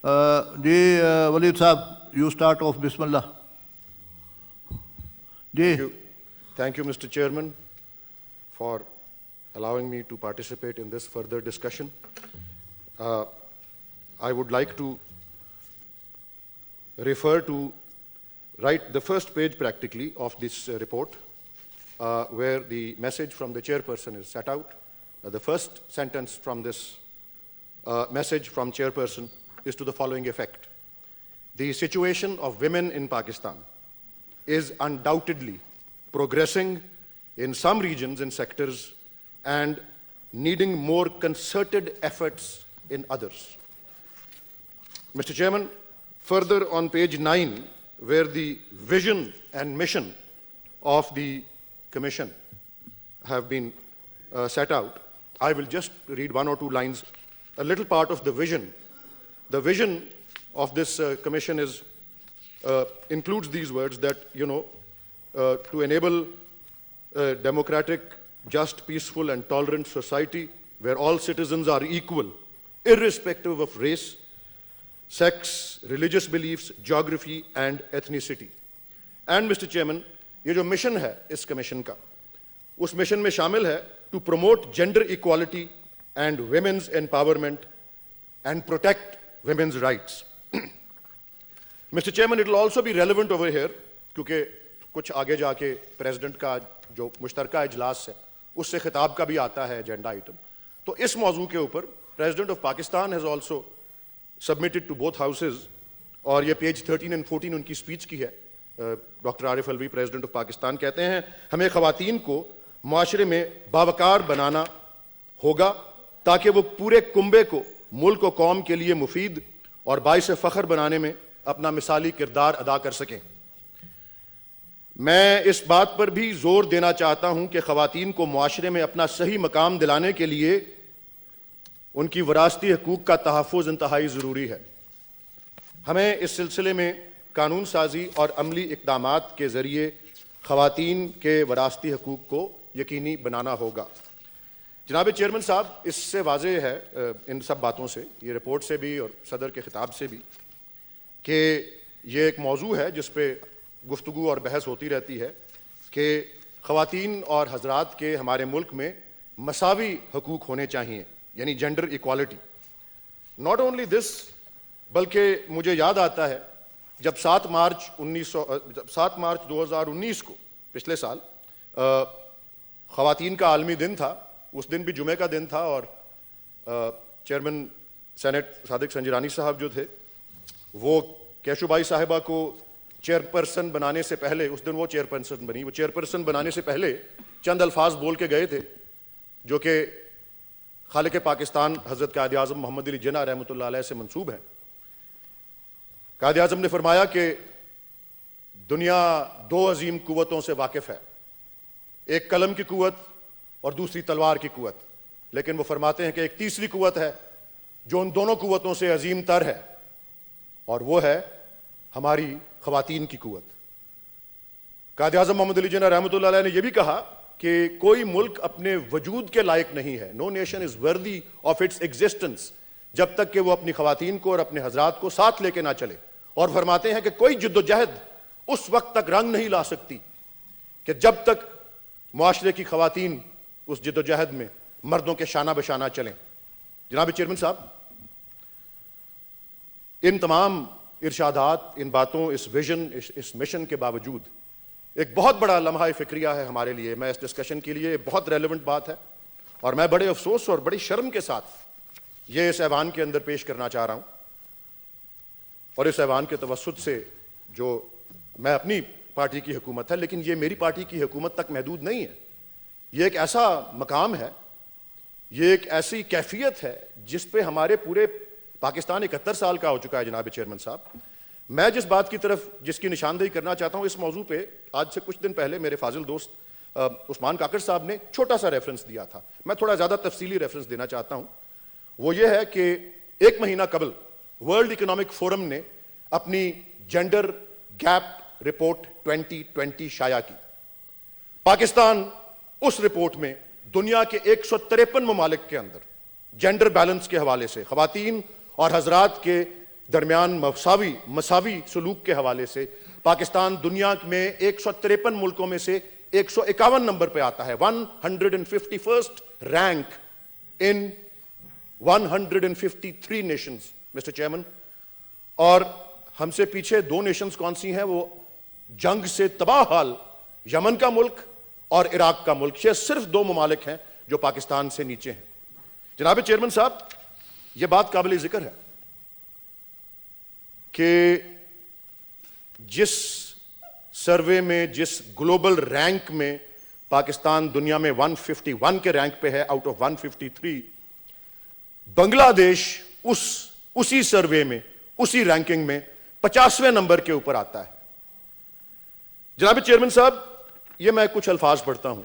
Walid Saab, you start off. Bismillah. Thank you, Mr. Chairman, for allowing me to participate in this further discussion. I would like to refer to the first page practically of this report, where the message from the chairperson is set out. The first sentence from this message from chairperson is to the following effect: the situation of women in Pakistan is undoubtedly progressing in some regions and sectors and needing more concerted efforts in others. Mr. Chairman, further on page 9, where the vision and mission of the Commission have been set out, I will just read one or two lines, a little part of the vision. The vision of this Commission includes these words that, to enable a democratic, just, peaceful, and tolerant society where all citizens are equal, irrespective of race, sex, religious beliefs, geography, and ethnicity. And Mr. Chairman, یہ جو mission ہے اس commission کا، اس mission میں شامل ہے to promote gender equality and women's empowerment and protect women's rights. Mr. Chairman, it will also be relevant over here, کیونکہ کچھ آگے جا کے پریزیڈنٹ کا جو مشترکہ اجلاس ہے اس سے خطاب کا بھی آتا ہے ایجنڈا آئٹم. تو اس موضوع کے اوپر president of Pakistan has also submitted to both houses, اور یہ پیج 13 and 14 ان کی اسپیچ کی ہے. Doctor Arif الوی president of Pakistan کہتے ہیں ہمیں خواتین کو معاشرے میں باوقار بنانا ہوگا تاکہ وہ پورے کنبے کو ملک و قوم کے لیے مفید اور باعث فخر بنانے میں اپنا مثالی کردار ادا کر سکیں. میں اس بات پر بھی زور دینا چاہتا ہوں کہ خواتین کو معاشرے میں اپنا صحیح مقام دلانے کے لیے ان کی وراثتی حقوق کا تحفظ انتہائی ضروری ہے. ہمیں اس سلسلے میں قانون سازی اور عملی اقدامات کے ذریعے خواتین کے وراثتی حقوق کو یقینی بنانا ہوگا. جناب چیئرمین صاحب، اس سے واضح ہے ان سب باتوں سے، یہ رپورٹ سے بھی اور صدر کے خطاب سے بھی، کہ یہ ایک موضوع ہے جس پہ گفتگو اور بحث ہوتی رہتی ہے کہ خواتین اور حضرات کے ہمارے ملک میں مساوی حقوق ہونے چاہیے، یعنی gender equality. Not only this, بلکہ مجھے یاد آتا ہے جب 7 مارچ 2019 کو پچھلے سال خواتین کا عالمی دن تھا. اس دن بھی جمعے کا دن تھا، اور چیئرمین سینٹ صادق سنجرانی صاحب جو تھے وہ کیشو بائی صاحبہ کو چیئرپرسن بنانے سے پہلے، اس دن وہ چیئرپرسن بنی، وہ چیئرپرسن بنانے سے پہلے چند الفاظ بول کے گئے تھے جو کہ خالق پاکستان حضرت قائد اعظم محمد علی جناح رحمۃ اللہ علیہ سے منسوب ہیں. قائد اعظم نے فرمایا کہ دنیا 2 عظیم قوتوں سے واقف ہے، ایک قلم کی قوت اور دوسری تلوار کی قوت، لیکن وہ فرماتے ہیں کہ ایک تیسری قوت ہے جو ان دونوں قوتوں سے عظیم تر ہے، اور وہ ہے ہماری خواتین کی قوت. قائد اعظم محمد علی جناح رحمۃ اللہ علیہ نے یہ بھی کہا کہ کوئی ملک اپنے وجود کے لائق نہیں ہے، no nation is worthy of its existence، جب تک کہ وہ اپنی خواتین کو اور اپنے حضرات کو ساتھ لے کے نہ چلے. اور فرماتے ہیں کہ کوئی جد و جہد اس وقت تک رنگ نہیں لا سکتی کہ جب تک معاشرے کی خواتین اس جد و جہد میں مردوں کے شانہ بشانہ چلیں. جناب چیئرمین صاحب، ان تمام ارشادات، ان باتوں، اس ویژن، اس مشن کے باوجود ایک بہت بڑا لمحہ فکریہ ہے ہمارے لیے. میں اس ڈسکشن کے لیے بہت ریلیونٹ بات ہے، اور میں بڑے افسوس اور بڑی شرم کے ساتھ یہ اس ایوان کے اندر پیش کرنا چاہ رہا ہوں، اور اس ایوان کے توسط سے جو میں اپنی پارٹی کی حکومت ہے، لیکن یہ میری پارٹی کی حکومت تک محدود نہیں ہے. یہ ایک ایسا مقام ہے، یہ ایک ایسی کیفیت ہے جس پہ ہمارے پورے پاکستان 71 سال کا ہو چکا ہے. جناب چیئرمین صاحب، میں جس بات کی طرف جس کی نشاندہی کرنا چاہتا ہوں اس موضوع پہ، آج سے کچھ دن پہلے میرے فاضل دوست عثمان کاکڑ صاحب نے چھوٹا سا ریفرنس دیا تھا. میں تھوڑا زیادہ تفصیلی ریفرنس دینا چاہتا ہوں. وہ یہ ہے کہ 1 مہینہ قبل ورلڈ اکنامک فورم نے اپنی جینڈر گیپ رپورٹ 2020 شائع کی. پاکستان اس رپورٹ میں دنیا کے 153 ممالک کے اندر جینڈر بیلنس کے حوالے سے خواتین اور حضرات کے درمیان مساوی سلوک کے حوالے سے پاکستان دنیا میں 153 ملکوں میں سے 151 نمبر پہ آتا ہے, 151st rank in 153 nations mister chairman. اور ہم سے پیچھے 2 نیشنز کون سی ہیں؟ وہ جنگ سے تباہ حال یمن کا ملک اور عراق کا ملک. یہ صرف 2 ممالک ہیں جو پاکستان سے نیچے ہیں. جناب چیئرمین صاحب, یہ بات قابل ذکر ہے کہ جس سروے میں, جس گلوبل رینک میں پاکستان دنیا میں 151 کے رینک پہ ہے آؤٹ آف 153, بنگلہ دیش اسی سروے میں, اسی رینکنگ میں 50ویں نمبر کے اوپر آتا ہے. جناب چیئرمین صاحب, یہ میں کچھ الفاظ پڑھتا ہوں.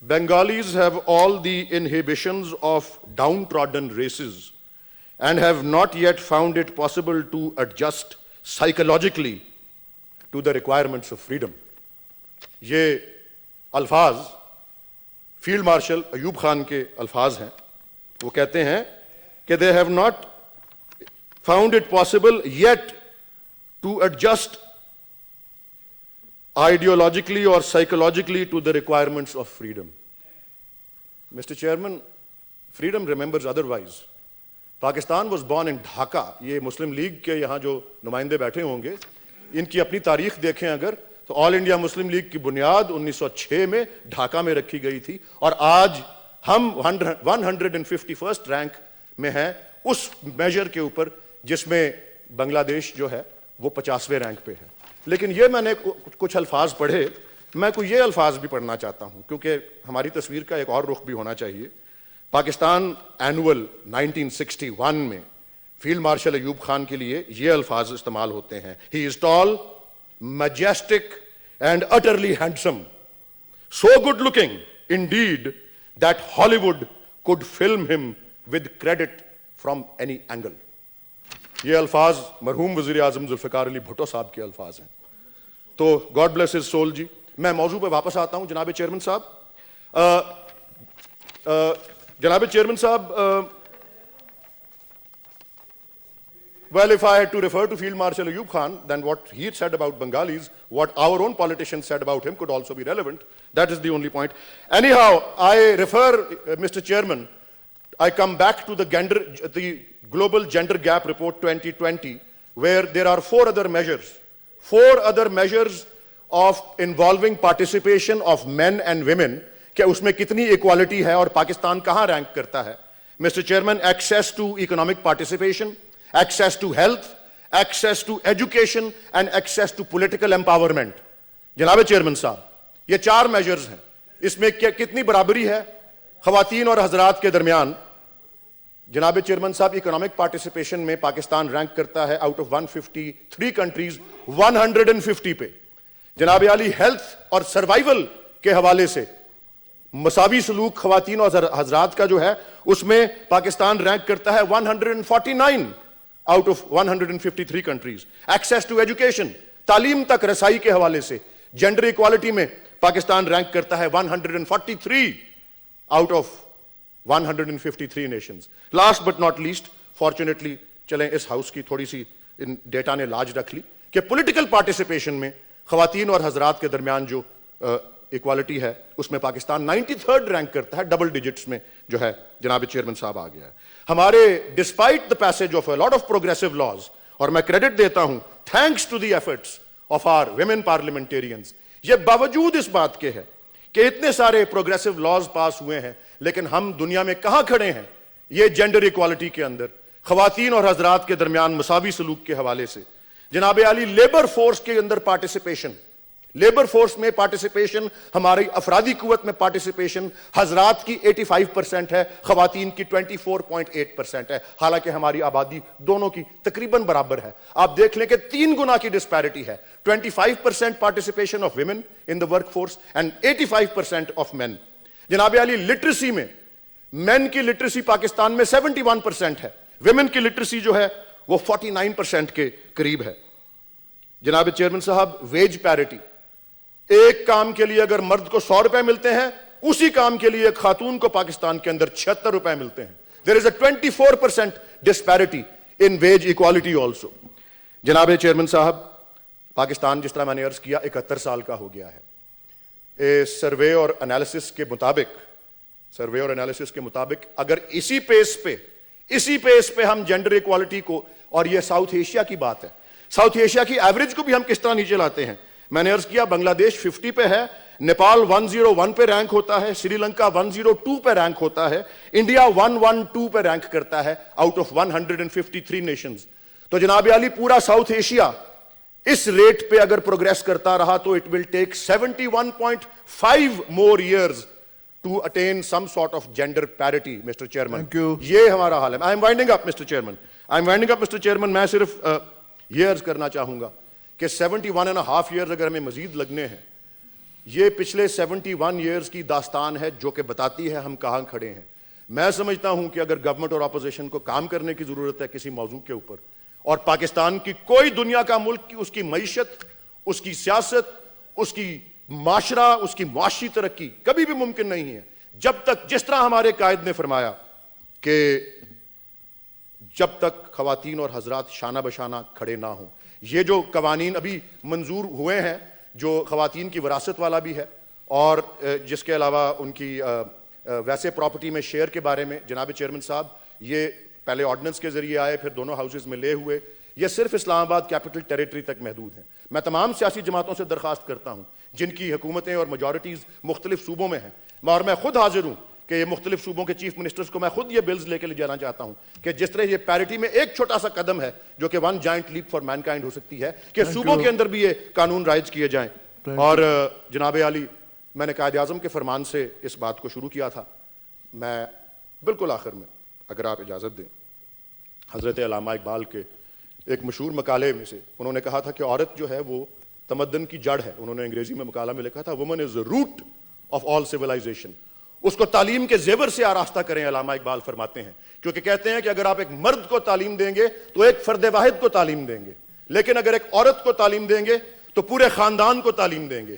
Bengalis have all the inhibitions of downtrodden races and have not yet found it possible to adjust psychologically to the requirements of freedom. یہ الفاظ فیلڈ مارشل ایوب خان کے الفاظ ہیں. وہ کہتے ہیں کہ they have not found it possible yet to adjust ideologically or psychologically to the requirements of freedom. Mr. Chairman, freedom remembers otherwise. Pakistan was born in Dhaka. یہ مسلم لیگ کے یہاں جو نمائندے بیٹھے ہوں گے, ان کی اپنی تاریخ دیکھیں اگر, تو آل انڈیا مسلم لیگ کی بنیاد 1906 میں ڈھاکہ میں رکھی گئی تھی, اور آج ہم 151st رینک میں ہیں اس میجر کے اوپر جس میں بنگلہ دیش جو ہے وہ 50ویں رینک پہ ہے. لیکن یہ میں نے کچھ الفاظ پڑھے, میں کوئی یہ الفاظ بھی پڑھنا چاہتا ہوں کیونکہ ہماری تصویر کا ایک اور رخ بھی ہونا چاہیے. پاکستان اینول 1961 میں فیلڈ مارشل ایوب خان کے لیے یہ الفاظ استعمال ہوتے ہیں. He is tall, majestic and utterly handsome, so good looking indeed that Hollywood could film him with credit from any angle. یہ الفاظ مرحوم وزیر اعظم ذوالفقار علی بھٹو صاحب کے الفاظ ہیں. تو گاڈ بلیس ہز سول جی. میں موضوع پہ واپس آتا ہوں. جناب چیئرمین صاحب, well, if I had to refer to Field Marshal Ayub Khan, then what he said about Bengalis, what our own politicians said about him could also be relevant. That is the only point. Anyhow, I refer, Mr. Chairman, I come back to the Global Gender Gap Report 2020, where there are 4 other measures of involving participation of men and women, کہ اس میں کتنی equality ہے اور پاکستان کہاں rank کرتا ہے. Mr. Chairman, access to economic participation, access to health, access to education and access to political empowerment. جناب chairman صاحب, یہ 4 میجرز ہیں. اس میں کتنی برابری ہے خواتین اور حضرات کے درمیان؟ جناب چیئرمین صاحب, اکنامک پارٹیسپیشن میں پاکستان رینک کرتا ہے آؤٹ آف 153 کنٹریز 150 پہ. جناب عالی, ہیلتھ اور سروائیول کے حوالے سے مساوی سلوک خواتین اور حضرات کا جو ہے اس میں پاکستان رینک کرتا ہے 149 out of 153 countries. Access to education, تعلیم تک رسائی کے حوالے سے جینڈر ایکوالٹی میں پاکستان رینک کرتا ہے 143 out of 153 nations. Last but not least, fortunately چلیں اس ہاؤس کی تھوڑی سی ان ڈیٹا نے لاج رکھ لی کہ پولیٹیکل پارٹیسپیشن میں خواتین اور حضرات کے درمیان جو ایکوالٹی ہے اس میں پاکستان 93rd رینک کرتا ہے, ڈبل ڈیجٹس میں جو ہے جناب چیئرمین صاحب آ گیا ہے. ہمارے despite the passage of a lot of progressive laws, اور میں کریڈٹ دیتا ہوں thanks to the efforts of our women parliamentarians, یہ باوجود اس بات کے ہے کہ اتنے سارے پروگریسو لاز پاس ہوئے ہیں, لیکن ہم دنیا میں کہاں کھڑے ہیں یہ جینڈر ایکوالٹی کے اندر, خواتین اور حضرات کے درمیان مساوی سلوک کے حوالے سے. جناب عالی, لیبر فورس کے اندر پارٹیسپیشن, لیبر فورس میں پارٹیسپیشن, ہماری افرادی قوت میں پارٹیسپیشن حضرات کی 85% ہے, خواتین کی 24.8% ہے, حالانکہ ہماری آبادی دونوں کی تقریباً برابر ہے. آپ دیکھ لیں کہ 3 گنا کی ڈسپیرٹی ہے, 25% participation of women in the work force and 85% of men. جناب علی, لٹریسی میں مین کی لٹریسی پاکستان میں 71% ہے, ویمن کی لٹریسی جو ہے وہ 49% کے قریب ہے. جناب چیئرمین صاحب, ویج پیرٹی, ایک کام کے لیے اگر مرد کو 100 روپے ملتے ہیں, اسی کام کے لیے ایک خاتون کو پاکستان کے اندر 76 روپے ملتے ہیں. دیر از اے 24% disparity in wage equality also. جناب چیئرمین صاحب, پاکستان جس طرح میں نے عرض کیا 71 سال کا ہو گیا ہے. سروے اور انالیسس کے مطابق اگر اسی پیس پہ ہم جینڈر ایکوالٹی کو, اور یہ ساؤتھ ایشیا کی بات ہے, ساؤتھ ایشیا کی ایوریج کو بھی ہم کس طرح نیچے لاتے ہیں. میں نے عرض کیا بنگلہ دیش 50 پہ ہے, نیپال 101 پہ رینک ہوتا ہے, سری لنکا 102 پہ رینک ہوتا ہے, انڈیا 112 پہ رینک کرتا ہے آؤٹ آف 153 نیشنز. تو جناب عالی پورا ساؤتھ ایشیا اس ریٹ پہ اگر پروگریس کرتا رہا تو it will take 71.5 more years to attain some sort of gender parity, Mr. Chairman. Thank you. یہ ہمارا حال ہے. I am winding up, Mr. Chairman. میں صرف یہ عرض کرنا چاہوں گا کہ 71.5 years اگر ہمیں مزید لگنے ہیں, یہ پچھلے 71 years کی داستان ہے جو کہ بتاتی ہے ہم کہاں کھڑے ہیں. میں سمجھتا ہوں کہ اگر گورنمنٹ اور اپوزیشن کو کام کرنے کی ضرورت ہے کسی موضوع کے اوپر, اور پاکستان کی کوئی دنیا کا ملک اس کی معیشت, اس کی سیاست, اس کی معاشرہ, اس کی معاشی ترقی کبھی بھی ممکن نہیں ہے جب تک, جس طرح ہمارے قائد نے فرمایا کہ جب تک خواتین اور حضرات شانہ بشانہ کھڑے نہ ہوں. یہ جو قوانین ابھی منظور ہوئے ہیں جو خواتین کی وراثت والا بھی ہے, اور جس کے علاوہ ان کی ویسے پراپرٹی میں شیئر کے بارے میں, جناب چیئرمین صاحب یہ پہلے آرڈیننس کے ذریعے آئے, پھر دونوں ہاؤسز میں لے ہوئے, یہ صرف اسلام آباد کیپٹل ٹیریٹری تک محدود ہیں. میں تمام سیاسی جماعتوں سے درخواست کرتا ہوں جن کی حکومتیں اور میجورٹیز مختلف صوبوں میں ہیں, اور میں خود حاضر ہوں کہ یہ مختلف صوبوں کے چیف منسٹرز کو میں خود یہ بلز لے کے لے جانا چاہتا ہوں کہ جس طرح یہ پیرٹی میں ایک چھوٹا سا قدم ہے جو کہ one giant leap for mankind ہو سکتی ہے, کہ صوبوں کے اندر بھی یہ قانون رائج کیے جائیں. اور جناب عالی, میں نے قائد اعظم کے فرمان سے اس بات کو شروع کیا تھا. میں بالکل آخر میں اگر آپ اجازت دیں, حضرت علامہ اقبال کے ایک مشہور مقالے میں سے انہوں نے کہا تھا کہ عورت جو ہے وہ تمدن کی جڑ ہے. انہوں نے انگریزی میں مقالہ میں لکھا تھا woman is the root of all civilization. اس کو تعلیم کے زیور سے آراستہ کریں, علامہ اقبال فرماتے ہیں, کیونکہ کہتے ہیں کہ اگر آپ ایک مرد کو تعلیم دیں گے تو ایک فرد واحد کو تعلیم دیں گے, لیکن اگر ایک عورت کو تعلیم دیں گے تو پورے خاندان کو تعلیم دیں گے.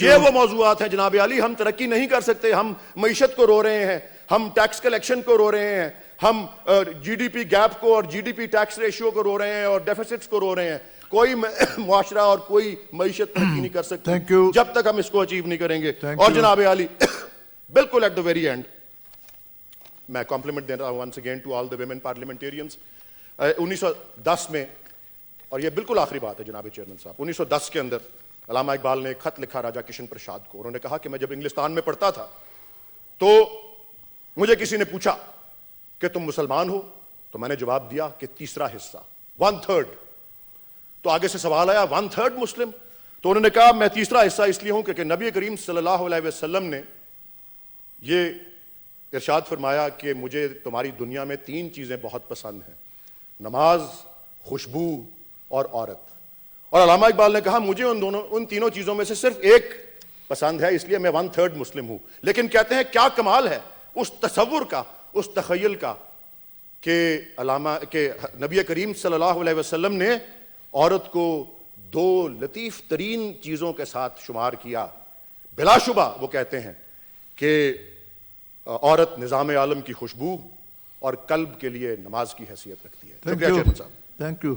یہ وہ موضوعات ہیں جناب عالی, ہم ترقی نہیں کر سکتے, ہم معیشت کو رو رہے ہیں, ہم ٹیکس کلیکشن کو رو رہے ہیں, ہم جی ڈی پی گیپ کو اور G D P tax ratio کو رو رہے ہیں, اور ڈیفیسٹس کو رو رہے ہیں. کوئی معاشرہ اور کوئی معیشت ترقی نہیں کر سکتی جب تک ہم اس کو اچیو نہیں کریں گے. اور جناب عالی بالکل ایٹ دا ویری اینڈ میں کمپلیمنٹ دے رہا ہوں once again to all the women parliamentarians. 1910 میں, اور یہ بالکل آخری بات ہے جناب چیئرمین صاحب, 1910 کے اندر علامہ اقبال نے ایک خط لکھا راجہ کشن پرساد کو. انہوں نے کہا کہ میں جب انگلستان میں پڑھتا تھا تو مجھے کسی نے پوچھا کہ تم مسلمان ہو, تو میں نے جواب دیا کہ تیسرا حصہ, 1/3. تو آگے سے سوال آیا 1/3 مسلم, تو انہوں نے کہا میں تیسرا حصہ اس لیے ہوں کہ نبی کریم صلی اللہ علیہ وسلم نے یہ ارشاد فرمایا کہ مجھے تمہاری دنیا میں 3 چیزیں بہت پسند ہیں, نماز, خوشبو اور عورت. اور علامہ اقبال نے کہا مجھے ان تینوں چیزوں میں سے صرف ایک پسند ہے, اس لیے میں 1/3 مسلم ہوں. لیکن کہتے ہیں کیا کمال ہے اس تصور کا, اس تخیل کا کہ نبی کریم صلی اللہ علیہ وسلم نے عورت کو 2 لطیف ترین چیزوں کے ساتھ شمار کیا. بلا شبہ وہ کہتے ہیں کہ عورت نظام عالم کی خوشبو اور قلب کے لیے نماز کی حیثیت رکھتی ہے. شکریہ چیئرمین صاحب. Thank you.